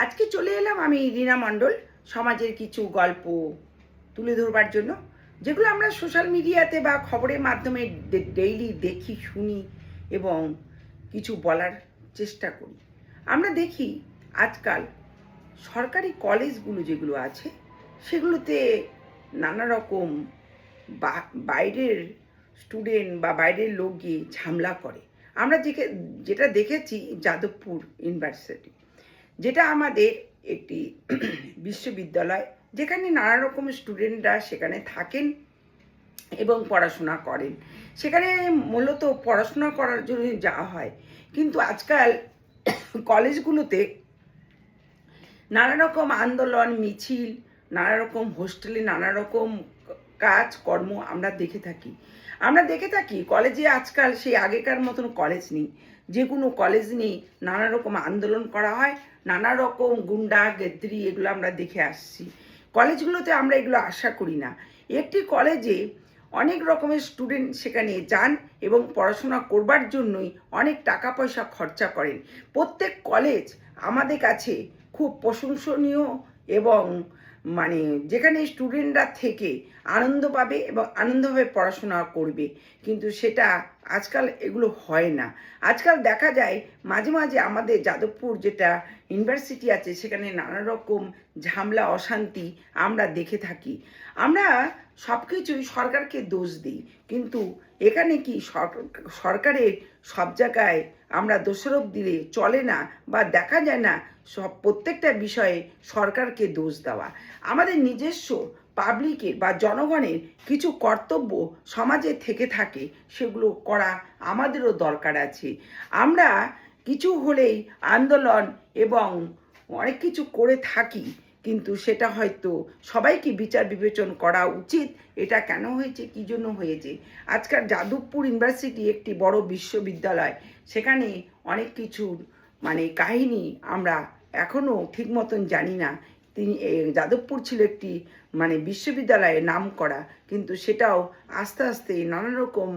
আজকে চলে এলাম আমি রীনা মণ্ডল সমাজের কিছু গল্প তুলে ধরবার জন্য, যেগুলো আমরা সোশ্যাল মিডিয়াতে বা খবরের মাধ্যমে ডেইলি দেখি, শুনি এবং কিছু বলার চেষ্টা করি। আমরা দেখি আজকাল সরকারি কলেজগুলো যেগুলো আছে সেগুলোতে নানা রকম বাইরের স্টুডেন্ট বা বাইরের লোক গিয়ে ঝামেলা করে। আমরা যেটা দেখেছি যাদবপুর ইউনিভার্সিটি, যেটা আমাদের একটি বিশ্ববিদ্যালয়, যেখানে নানা রকম স্টুডেন্টরা সেখানে থাকেন এবং পড়াশোনা করেন। সেখানে মূলত পড়াশোনা করার জন্য যাওয়া হয়, কিন্তু আজকাল কলেজগুলোতে নানা রকম আন্দোলন, মিছিল, নানা রকম হোস্টেলে নানা রকম কাজকর্ম আমরা দেখে থাকি। কলেজে আজকাল সেই আগেকার মতন কলেজ নেই। যে কোনো কলেজ নেই, নানা রকম আন্দোলন করা হয়, নানা রকম গুন্ডা গেদ্রি, এগুলো আমরা দেখে আসছি। কলেজগুলোতে আমরা এগুলো আশা করি না। একটি কলেজে অনেক রকমের স্টুডেন্ট সেখানে যান এবং পড়াশোনা করবার জন্যই অনেক টাকা পয়সা খরচা করেন। প্রত্যেক কলেজ আমাদের কাছে খুব প্রশংসনীয় এবং যেখানে স্টুডেন্টরা থেকে আনন্দ পাবে এবং আনন্দভাবে পড়াশোনা করবে, কিন্তু সেটা আজকাল এগুলো হয় না। আজকাল দেখা যায় মাঝে মাঝে আমাদের যাদবপুর যেটা ইউনিভার্সিটি আছে সেখানে নানা রকম ঝামেলা, অশান্তি আমরা দেখে থাকি। আমরা সব কিছুই সরকারকে দোষ দিই, কিন্তু এখানে কি সরকারের সব জায়গায় আমরা দোষারোপ দিলে চলে না, বা দেখা যায় না প্রত্যেকটা বিষয়ে সরকারকে দোষ দেওয়া। আমাদের নিজস্ব পাবলিকের বা জনগণের কিছু কর্তব্য সমাজে থেকে থাকে, সেগুলো করা আমাদেরও দরকার আছে। আমরা কিছু হলেই আন্দোলন এবং অনেক কিছু করে থাকি, কিন্তু সেটা হয়তো সবাইকে বিচার বিবেচন করা উচিত। এটা কেন হয়েছে, কী জন্য হয়েছে। আজকাল যাদবপুর ইউনিভার্সিটি একটি বড় বিশ্ববিদ্যালয়, সেখানে অনেক কিছুর কাহিনী আমরা এখনও ঠিক মতন জানি না। যাদবপুর ছিল একটি বিশ্ববিদ্যালয়ে নাম করা, কিন্তু সেটাও আস্তে আস্তে নানা রকম